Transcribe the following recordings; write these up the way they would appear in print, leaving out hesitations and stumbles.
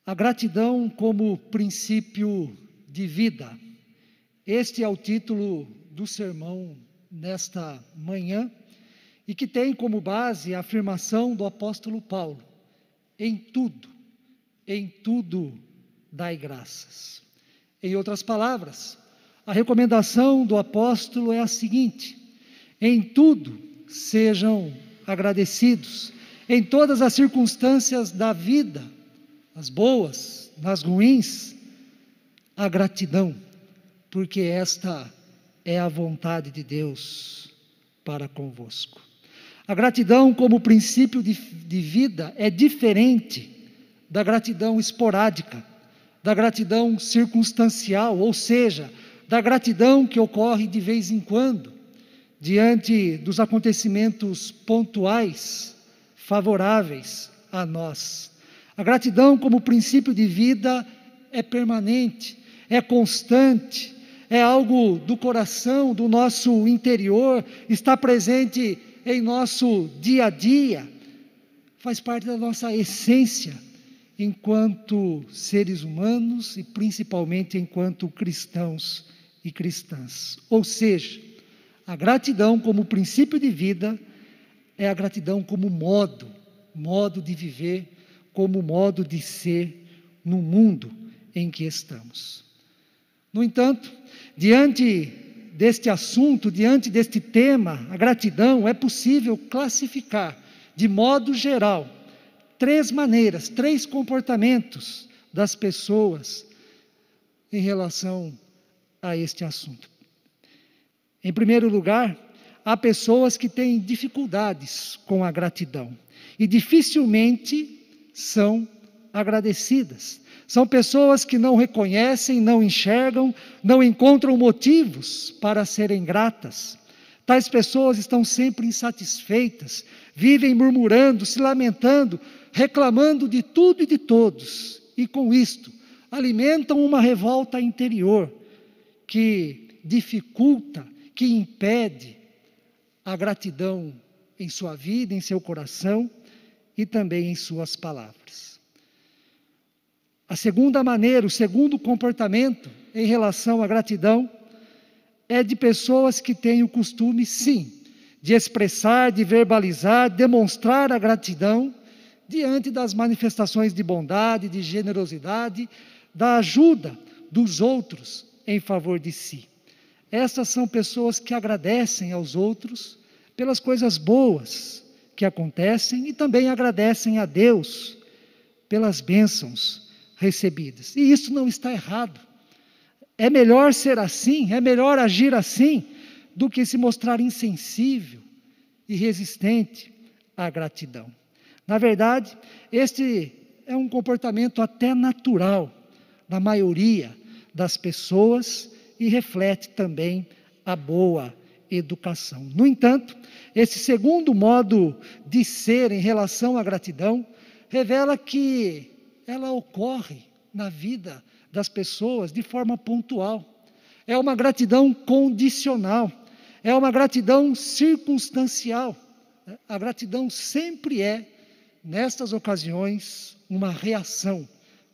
A gratidão como princípio de vida. Este é o título do sermão nesta manhã e que tem como base a afirmação do apóstolo Paulo: em tudo dai graças. Em outras palavras, a recomendação do apóstolo é a seguinte: em tudo sejam agradecidos, em todas as circunstâncias da vida, nas boas, nas ruins, a gratidão, porque esta é a vontade de Deus para convosco. A gratidão como princípio de vida é diferente da gratidão esporádica, da gratidão circunstancial, ou seja, da gratidão que ocorre de vez em quando, diante dos acontecimentos pontuais, favoráveis a nós. A gratidão como princípio de vida é permanente, é constante, é algo do coração, do nosso interior, está presente em nosso dia a dia, faz parte da nossa essência enquanto seres humanos e principalmente enquanto cristãos e cristãs. Ou seja, a gratidão como princípio de vida é a gratidão como modo de viver, como modo de ser no mundo em que estamos. No entanto, diante deste assunto, diante deste tema, a gratidão, é possível classificar, de modo geral, três maneiras, três comportamentos das pessoas em relação a este assunto. Em primeiro lugar, há pessoas que têm dificuldades com a gratidão e dificilmente são agradecidas. São pessoas que não reconhecem, não enxergam, não encontram motivos para serem gratas. Tais pessoas estão sempre insatisfeitas, vivem murmurando, se lamentando, reclamando de tudo e de todos. E com isto, alimentam uma revolta interior que dificulta, que impede a gratidão em sua vida, em seu coração e também em suas palavras. A segunda maneira, o segundo comportamento em relação à gratidão é de pessoas que têm o costume, sim, de expressar, de verbalizar, demonstrar a gratidão diante das manifestações de bondade, de generosidade, da ajuda dos outros em favor de si. Essas são pessoas que agradecem aos outros pelas coisas boas que acontecem e também agradecem a Deus pelas bênçãos recebidas. E isso não está errado. É melhor ser assim, é melhor agir assim, do que se mostrar insensível e resistente à gratidão. Na verdade, este é um comportamento até natural da maioria das pessoas e reflete também a boa educação. No entanto, esse segundo modo de ser em relação à gratidão revela que ela ocorre na vida das pessoas de forma pontual. É uma gratidão condicional, é uma gratidão circunstancial. A gratidão sempre é, nestas ocasiões, uma reação,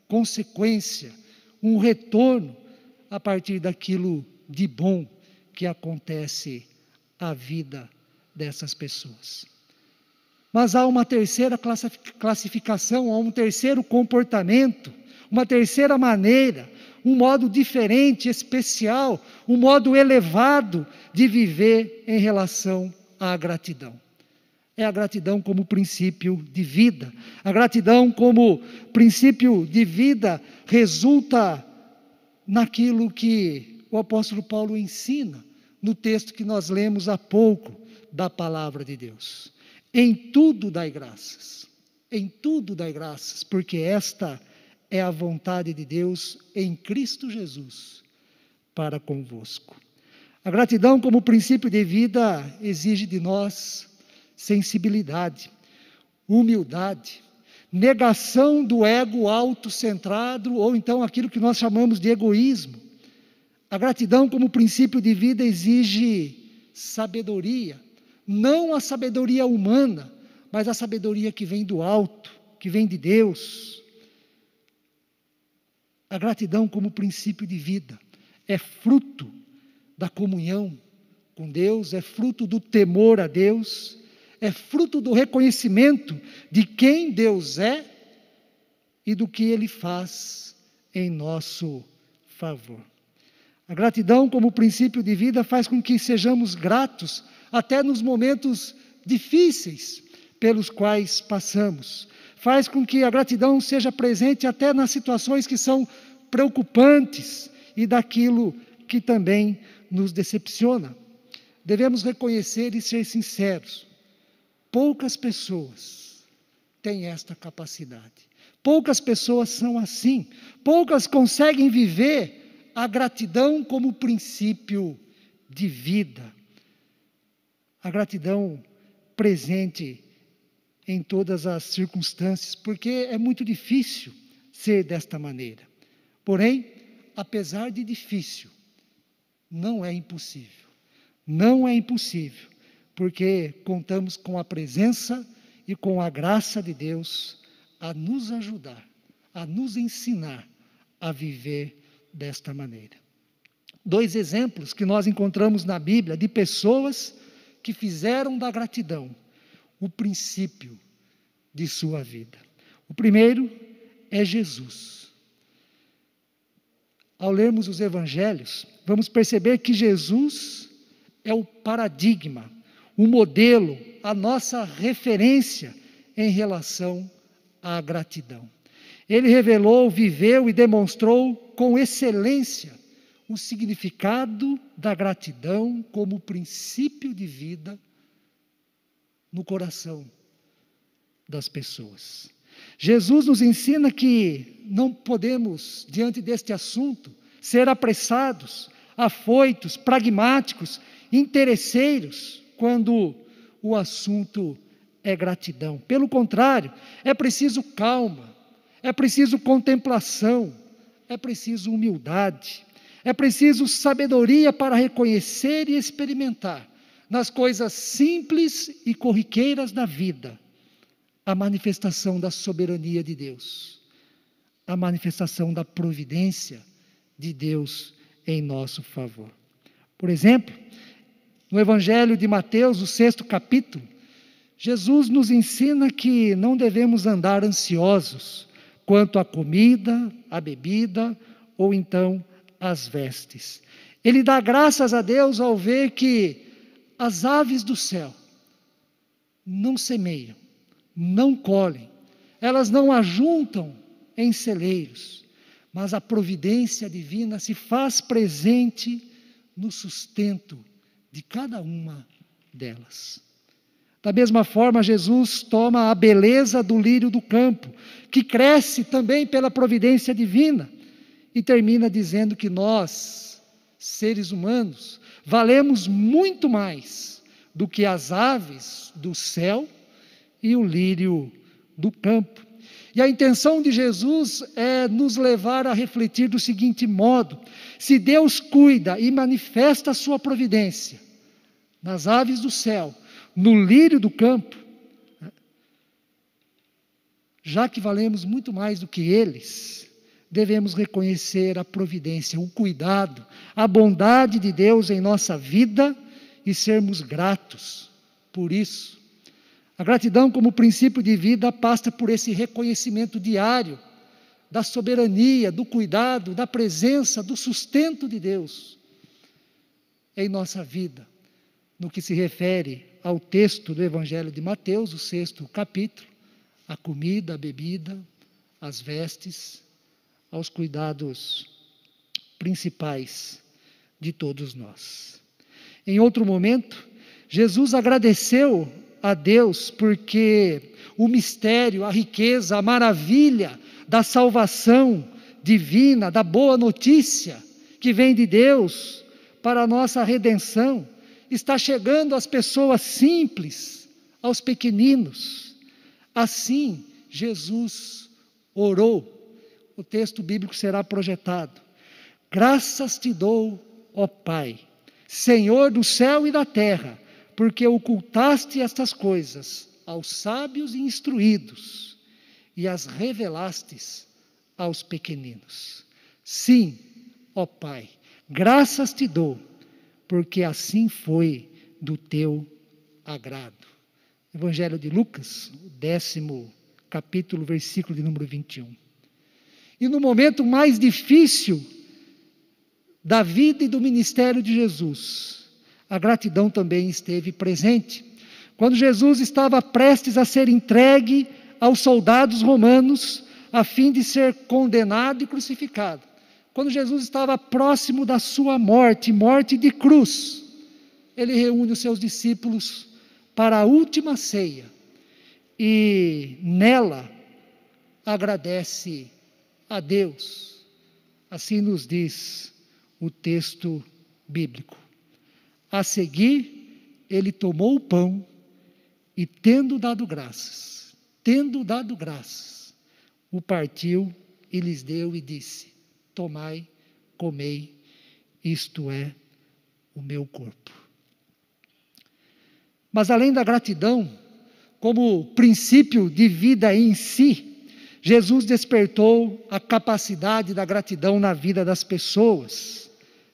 consequência, um retorno a partir daquilo de bom que acontece à vida dessas pessoas. Mas há uma terceira classificação, há um terceiro comportamento, uma terceira maneira, um modo diferente, especial, um modo elevado de viver em relação à gratidão. É a gratidão como princípio de vida. A gratidão como princípio de vida resulta naquilo que o apóstolo Paulo ensina no texto que nós lemos há pouco da palavra de Deus. Em tudo dai graças, porque esta é a vontade de Deus em Cristo Jesus para convosco. A gratidão como princípio de vida exige de nós sensibilidade, humildade, negação do ego autocentrado, ou então aquilo que nós chamamos de egoísmo. A gratidão como princípio de vida exige sabedoria, não a sabedoria humana, mas a sabedoria que vem do alto, que vem de Deus. A gratidão como princípio de vida é fruto da comunhão com Deus, é fruto do temor a Deus, é fruto do reconhecimento de quem Deus é e do que Ele faz em nosso favor. A gratidão como princípio de vida faz com que sejamos gratos até nos momentos difíceis pelos quais passamos. Faz com que a gratidão seja presente até nas situações que são preocupantes e daquilo que também nos decepciona. Devemos reconhecer e ser sinceros. Poucas pessoas têm esta capacidade. Poucas pessoas são assim. Poucas conseguem viver a gratidão como princípio de vida. A gratidão presente em todas as circunstâncias, porque é muito difícil ser desta maneira. Porém, apesar de difícil, não é impossível. Não é impossível, porque contamos com a presença e com a graça de Deus a nos ajudar, a nos ensinar a viver desta maneira. 2 exemplos que nós encontramos na Bíblia de pessoas que fizeram da gratidão o princípio de sua vida. O primeiro é Jesus. Ao lermos os evangelhos, vamos perceber que Jesus é o paradigma, o modelo, a nossa referência em relação à gratidão. Ele revelou, viveu e demonstrou com excelência o significado da gratidão como princípio de vida no coração das pessoas. Jesus nos ensina que não podemos, diante deste assunto, ser apressados, afoitos, pragmáticos, interesseiros, quando o assunto é gratidão. Pelo contrário, é preciso calma, é preciso contemplação, é preciso humildade, é preciso sabedoria para reconhecer e experimentar nas coisas simples e corriqueiras da vida a manifestação da soberania de Deus, a manifestação da providência de Deus em nosso favor. Por exemplo, no Evangelho de Mateus, o 6º capítulo, Jesus nos ensina que não devemos andar ansiosos quanto à comida, à bebida ou então às vestes. Ele dá graças a Deus ao ver que as aves do céu não semeiam, não colhem, elas não ajuntam em celeiros, mas a providência divina se faz presente no sustento de cada uma delas. Da mesma forma, Jesus toma a beleza do lírio do campo, que cresce também pela providência divina, e termina dizendo que nós, seres humanos, valemos muito mais do que as aves do céu e o lírio do campo. E a intenção de Jesus é nos levar a refletir do seguinte modo: se Deus cuida e manifesta a sua providência nas aves do céu, no lírio do campo, já que valemos muito mais do que eles, devemos reconhecer a providência, o cuidado, a bondade de Deus em nossa vida e sermos gratos por isso. A gratidão como princípio de vida passa por esse reconhecimento diário da soberania, do cuidado, da presença, do sustento de Deus em nossa vida, no que se refere ao texto do Evangelho de Mateus, o 6º capítulo, a comida, a bebida, as vestes, aos cuidados principais de todos nós. Em outro momento, Jesus agradeceu a Deus porque o mistério, a riqueza, a maravilha da salvação divina, da boa notícia que vem de Deus para a nossa redenção, está chegando às pessoas simples, aos pequeninos. Assim, Jesus orou. O texto bíblico será projetado. Graças te dou, ó Pai, Senhor do céu e da terra, porque ocultaste estas coisas aos sábios e instruídos e as revelastes aos pequeninos. Sim, ó Pai, graças te dou, porque assim foi do teu agrado. Evangelho de Lucas, o 10º capítulo, versículo de número 21. E no momento mais difícil da vida e do ministério de Jesus, a gratidão também esteve presente. Quando Jesus estava prestes a ser entregue aos soldados romanos, a fim de ser condenado e crucificado. Quando Jesus estava próximo da sua morte, morte de cruz, ele reúne os seus discípulos para a última ceia e nela agradece a Deus. Assim nos diz o texto bíblico. A seguir, ele tomou o pão e tendo dado graças, o partiu e lhes deu e disse: tomai, comei, isto é o meu corpo. Mas além da gratidão, como princípio de vida em si, Jesus despertou a capacidade da gratidão na vida das pessoas,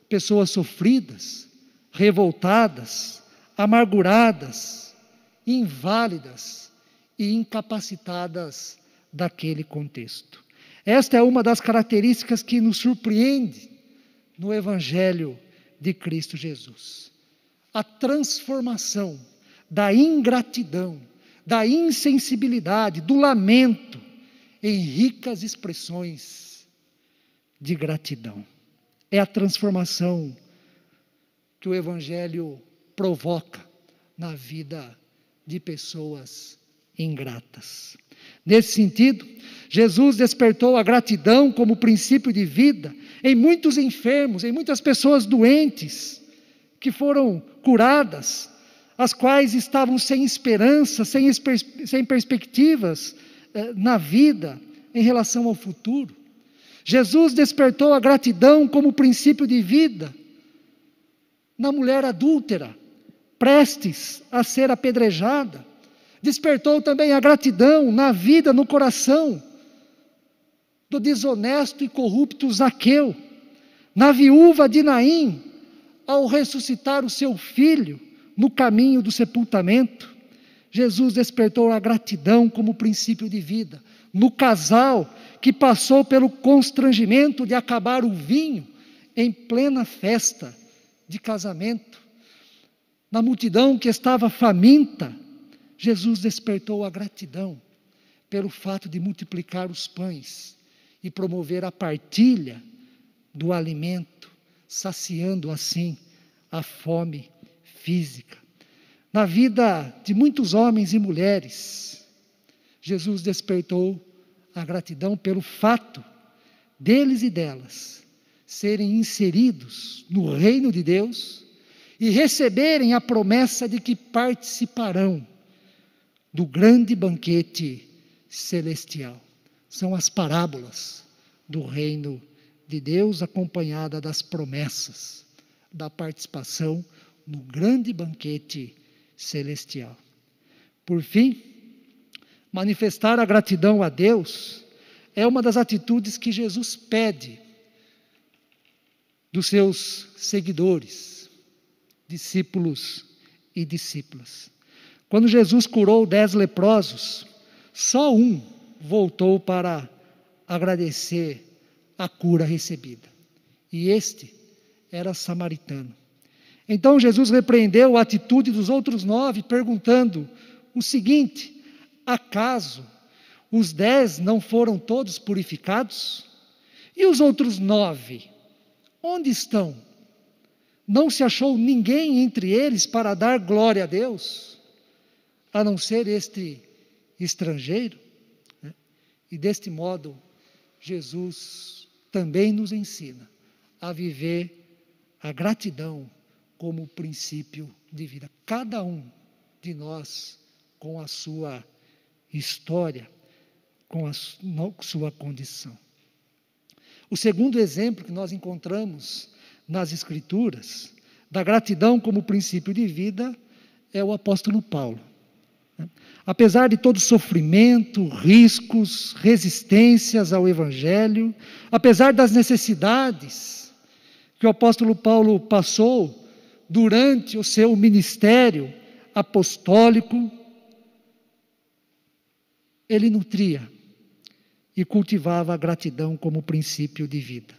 pessoas sofridas, revoltadas, amarguradas, inválidas e incapacitadas daquele contexto. Esta é uma das características que nos surpreende no Evangelho de Cristo Jesus. A transformação da ingratidão, da insensibilidade, do lamento, em ricas expressões de gratidão. É a transformação que o Evangelho provoca na vida de pessoas ingratas. Nesse sentido, Jesus despertou a gratidão como princípio de vida em muitos enfermos, em muitas pessoas doentes, que foram curadas, as quais estavam sem esperança, sem perspectivas na vida, em relação ao futuro. Jesus despertou a gratidão como princípio de vida na mulher adúltera, prestes a ser apedrejada. Despertou também a gratidão na vida, no coração do desonesto e corrupto Zaqueu, na viúva de Naim, ao ressuscitar o seu filho no caminho do sepultamento. Jesus despertou a gratidão como princípio de vida no casal que passou pelo constrangimento de acabar o vinho em plena festa de casamento. Na multidão que estava faminta, Jesus despertou a gratidão pelo fato de multiplicar os pães e promover a partilha do alimento, saciando assim a fome física. Na vida de muitos homens e mulheres, Jesus despertou a gratidão pelo fato deles e delas serem inseridos no reino de Deus e receberem a promessa de que participarão do grande banquete celestial. São as parábolas do reino de Deus, acompanhada das promessas da participação no grande banquete celestial. Por fim, manifestar a gratidão a Deus é uma das atitudes que Jesus pede dos seus seguidores, discípulos e discípulas. Quando Jesus curou 10 leprosos, só um voltou para agradecer a cura recebida. E este era samaritano. Então Jesus repreendeu a atitude dos outros 9, perguntando o seguinte: acaso os 10 não foram todos purificados? E os outros 9, onde estão? Não se achou ninguém entre eles para dar glória a Deus, a não ser este estrangeiro? E deste modo, Jesus também nos ensina a viver a gratidão como princípio de vida. Cada um de nós com a sua história, com a sua condição. O segundo exemplo que nós encontramos nas Escrituras, da gratidão como princípio de vida, é o apóstolo Paulo. Apesar de todo sofrimento, riscos, resistências ao Evangelho, apesar das necessidades que o apóstolo Paulo passou durante o seu ministério apostólico, ele nutria e cultivava a gratidão como princípio de vida.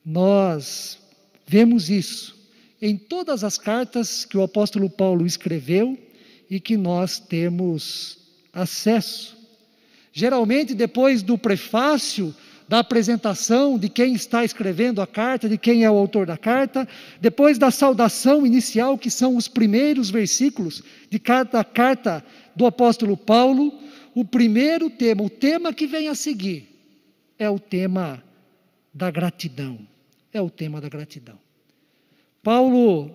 Nós vemos isso em todas as cartas que o apóstolo Paulo escreveu e que nós temos acesso. Geralmente, depois do prefácio, da apresentação de quem está escrevendo a carta, de quem é o autor da carta, depois da saudação inicial, que são os primeiros versículos de cada carta do apóstolo Paulo, o primeiro tema, o tema que vem a seguir, é o tema da gratidão. É o tema da gratidão. Paulo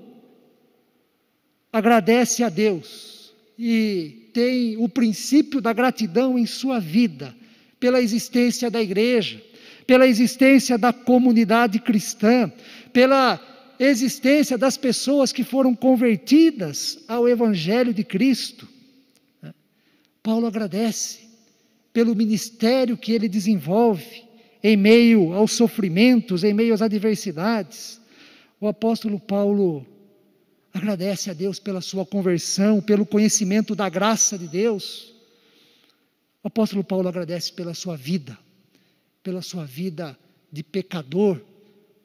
agradece a Deus e tem o princípio da gratidão em sua vida, pela existência da igreja, pela existência da comunidade cristã, pela existência das pessoas que foram convertidas ao Evangelho de Cristo. Paulo agradece pelo ministério que ele desenvolve em meio aos sofrimentos, em meio às adversidades. O apóstolo Paulo agradece a Deus pela sua conversão, pelo conhecimento da graça de Deus. O apóstolo Paulo agradece pela sua vida de pecador,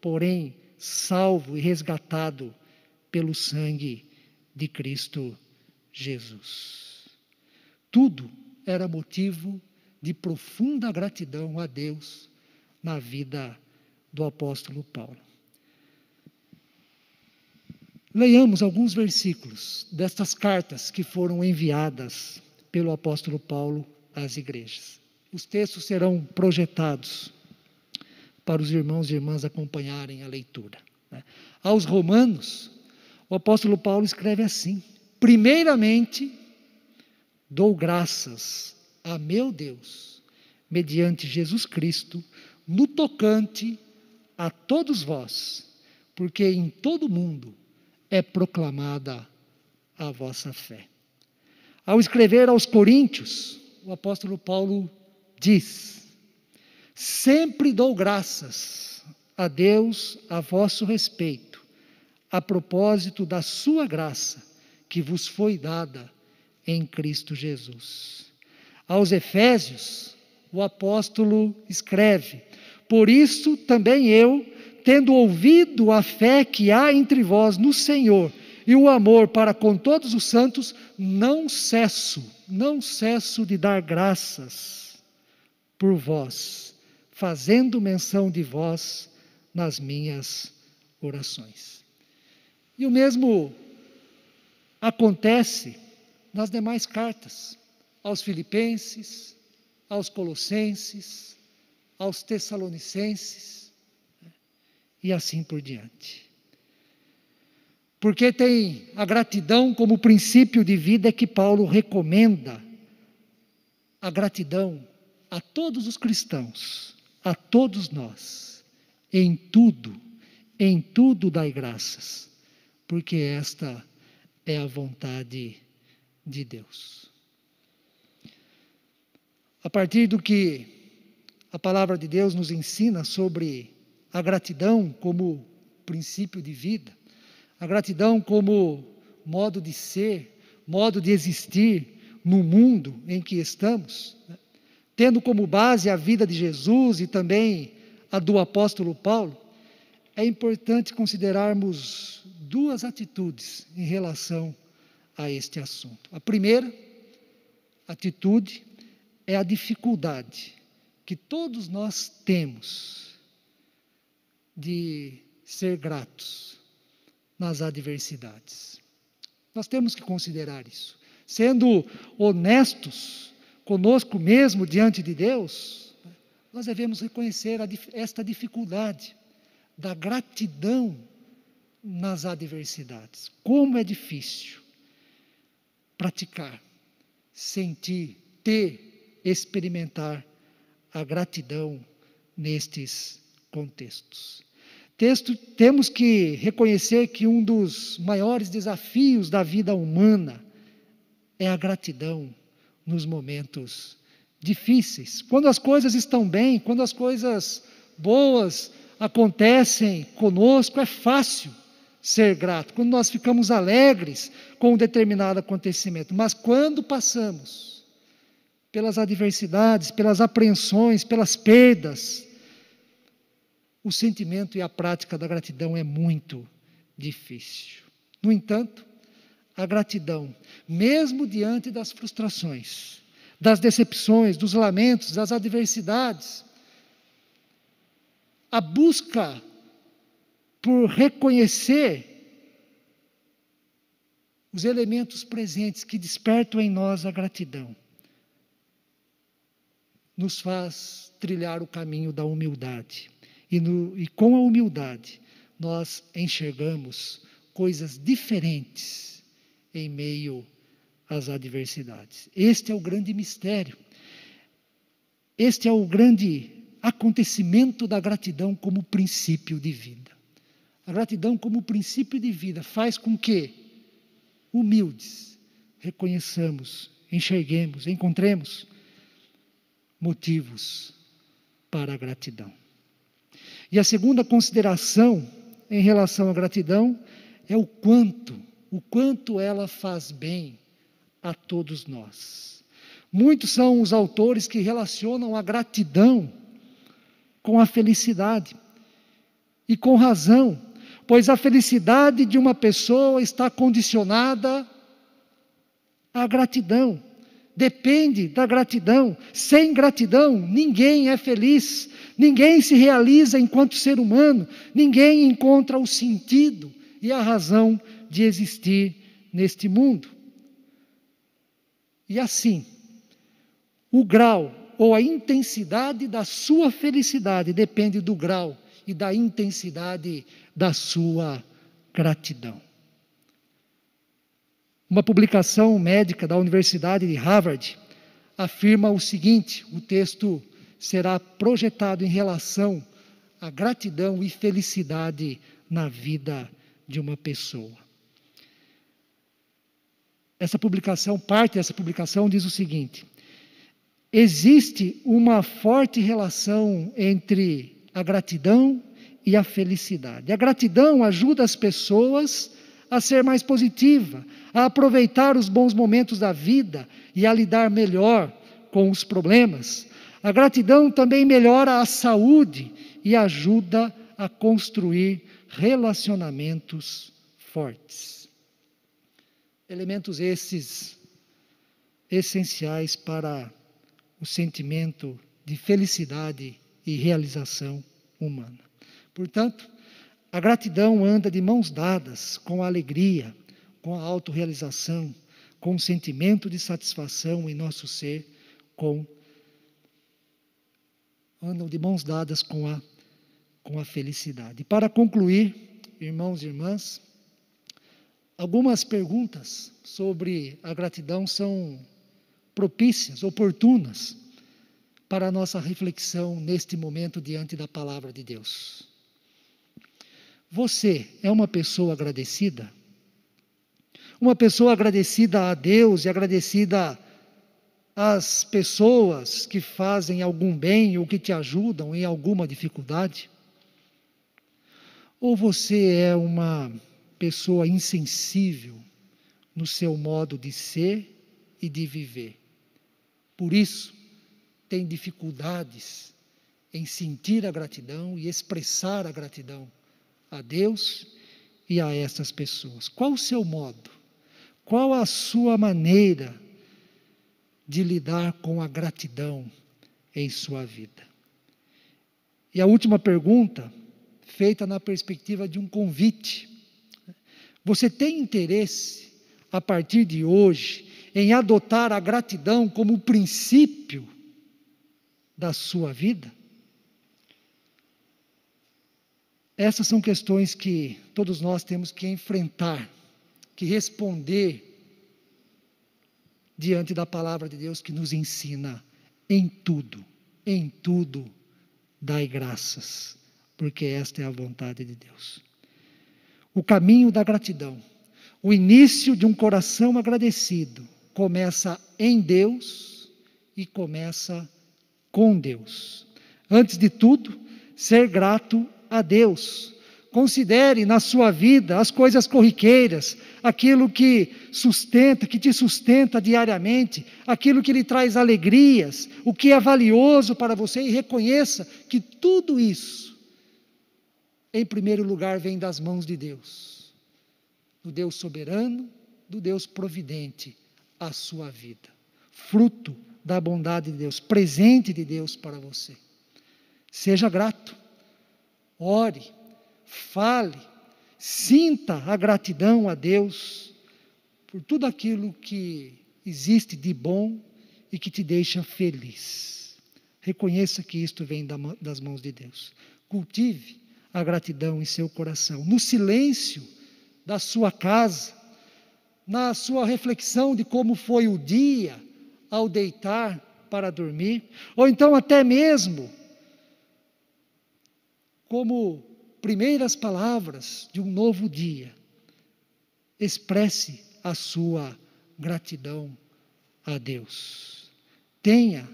porém salvo e resgatado pelo sangue de Cristo Jesus. Tudo era motivo de profunda gratidão a Deus na vida do apóstolo Paulo. Leiamos alguns versículos destas cartas que foram enviadas pelo apóstolo Paulo às igrejas. Os textos serão projetados para os irmãos e irmãs acompanharem a leitura. Aos Romanos, o apóstolo Paulo escreve assim: primeiramente, dou graças a meu Deus, mediante Jesus Cristo, no tocante a todos vós, porque em todo o mundo é proclamada a vossa fé. Ao escrever aos Coríntios, o apóstolo Paulo diz: sempre dou graças a Deus a vosso respeito, a propósito da sua graça, que vos foi dada em Cristo Jesus. Aos Efésios, o apóstolo escreve: por isso também eu, tendo ouvido a fé que há entre vós no Senhor e o amor para com todos os santos, não cesso de dar graças por vós, fazendo menção de vós nas minhas orações. E o mesmo acontece nas demais cartas, aos Filipenses, aos Colossenses, aos Tessalonicenses, e assim por diante. Porque tem a gratidão como princípio de vida que Paulo recomenda a gratidão a todos os cristãos, a todos nós, em tudo dai graças, porque esta é a vontade de Deus. A partir do que a palavra de Deus nos ensina sobre a gratidão como princípio de vida, a gratidão como modo de ser, modo de existir no mundo em que estamos, tendo como base a vida de Jesus e também a do apóstolo Paulo, é importante considerarmos duas atitudes em relação a este assunto. A primeira atitude é a dificuldade que todos nós temos de ser gratos nas adversidades. Nós temos que considerar isso. Sendo honestos conosco mesmo diante de Deus, nós devemos reconhecer esta dificuldade da gratidão nas adversidades. Como é difícil praticar, sentir, ter, experimentar a gratidão nestes contextos. Temos que reconhecer que um dos maiores desafios da vida humana é a gratidão nos momentos difíceis. Quando as coisas estão bem, quando as coisas boas acontecem conosco, é fácil ser grato. Quando nós ficamos alegres com um determinado acontecimento. Mas quando passamos pelas adversidades, pelas apreensões, pelas perdas, o sentimento e a prática da gratidão é muito difícil. No entanto, a gratidão, mesmo diante das frustrações, das decepções, dos lamentos, das adversidades, a busca por reconhecer os elementos presentes que despertam em nós a gratidão, nos faz trilhar o caminho da humildade. E com a humildade, nós enxergamos coisas diferentes em meio às adversidades. Este é o grande mistério. Este é o grande acontecimento da gratidão como princípio de vida. A gratidão como princípio de vida faz com que, humildes, reconheçamos, enxerguemos, encontremos motivos para a gratidão. E a segunda consideração em relação à gratidão é o quanto ela faz bem a todos nós. Muitos são os autores que relacionam a gratidão com a felicidade. E com razão, pois a felicidade de uma pessoa está condicionada à gratidão. Depende da gratidão. Sem gratidão, ninguém é feliz. Ninguém se realiza enquanto ser humano. Ninguém encontra o sentido e a razão de existir neste mundo. E assim, o grau ou a intensidade da sua felicidade depende do grau e da intensidade da sua gratidão. Uma publicação médica da Universidade de Harvard afirma o seguinte: o texto será projetado em relação à gratidão e felicidade na vida de uma pessoa. Parte dessa publicação diz o seguinte: existe uma forte relação entre a gratidão e a felicidade. A gratidão ajuda as pessoas a ser mais positiva, a aproveitar os bons momentos da vida e a lidar melhor com os problemas. A gratidão também melhora a saúde e ajuda a construir relacionamentos fortes. Elementos esses essenciais para o sentimento de felicidade e realização humana. Portanto, a gratidão anda de mãos dadas com a alegria, com a autorrealização, com o sentimento de satisfação em nosso ser, andam de mãos dadas com a felicidade. Para concluir, irmãos e irmãs, algumas perguntas sobre a gratidão são propícias, oportunas, para a nossa reflexão neste momento diante da palavra de Deus. Você é uma pessoa agradecida? Uma pessoa agradecida a Deus e agradecida às pessoas que fazem algum bem ou que te ajudam em alguma dificuldade? Ou você é uma pessoa insensível no seu modo de ser e de viver? Por isso, tem dificuldades em sentir a gratidão e expressar a gratidão a Deus e a essas pessoas. Qual o seu modo? Qual a sua maneira de lidar com a gratidão em sua vida? E a última pergunta, feita na perspectiva de um convite. Você tem interesse, a partir de hoje, em adotar a gratidão como princípio da sua vida? Essas são questões que todos nós temos que enfrentar, que responder diante da palavra de Deus que nos ensina em tudo, dai graças, porque esta é a vontade de Deus. O caminho da gratidão, o início de um coração agradecido, começa em Deus e começa com Deus. Antes de tudo, ser grato a Deus. Considere na sua vida as coisas corriqueiras, aquilo que sustenta, que te sustenta diariamente, aquilo que lhe traz alegrias, o que é valioso para você, e reconheça que tudo isso, em primeiro lugar, vem das mãos de Deus, do Deus soberano, do Deus providente à sua vida, fruto da bondade de Deus, presente de Deus para você. Seja grato, ore, fale, sinta a gratidão a Deus por tudo aquilo que existe de bom e que te deixa feliz. Reconheça que isto vem das mãos de Deus. Cultive a gratidão em seu coração, no silêncio da sua casa, na sua reflexão de como foi o dia ao deitar para dormir, ou então até mesmo como primeiras palavras de um novo dia. Expresse a sua gratidão a Deus. Tenha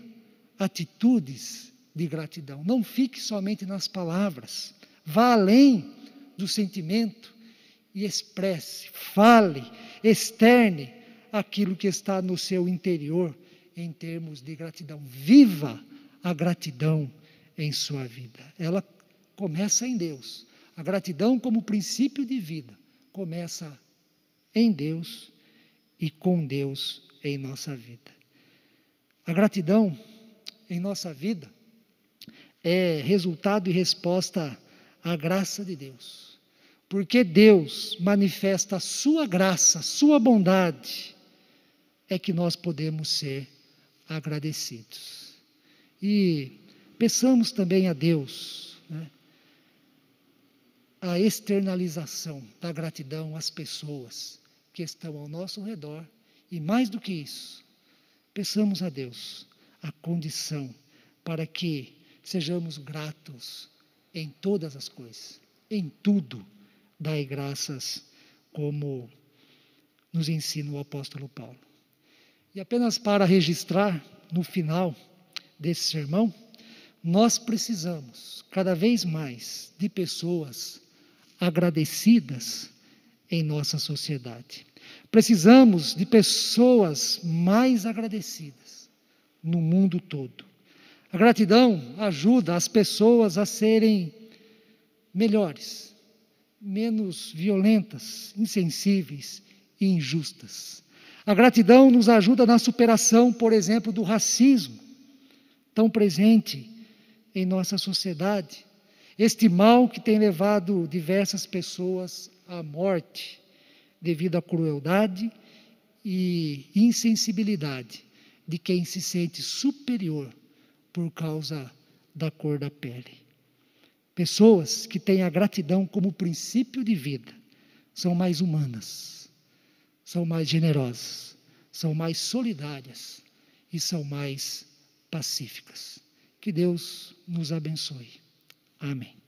atitudes de gratidão. Não fique somente nas palavras. Vá além do sentimento e expresse, fale, externe aquilo que está no seu interior em termos de gratidão. Viva a gratidão em sua vida. Ela começa em Deus. A gratidão como princípio de vida começa em Deus e com Deus em nossa vida. A gratidão em nossa vida é resultado e resposta à graça de Deus. Porque Deus manifesta a sua graça, a sua bondade, é que nós podemos ser agradecidos. E peçamos também a Deus, a externalização da gratidão às pessoas que estão ao nosso redor, e mais do que isso, peçamos a Deus a condição para que sejamos gratos em todas as coisas, em tudo, dai graças, como nos ensina o apóstolo Paulo. E apenas para registrar, no final desse sermão, nós precisamos cada vez mais de pessoas agradecidas em nossa sociedade. Precisamos de pessoas mais agradecidas no mundo todo. A gratidão ajuda as pessoas a serem melhores, menos violentas, insensíveis e injustas. A gratidão nos ajuda na superação, por exemplo, do racismo, tão presente em nossa sociedade. Este mal que tem levado diversas pessoas à morte, devido à crueldade e insensibilidade de quem se sente superior por causa da cor da pele. Pessoas que têm a gratidão como princípio de vida são mais humanas, são mais generosas, são mais solidárias e são mais pacíficas. Que Deus nos abençoe. Amém.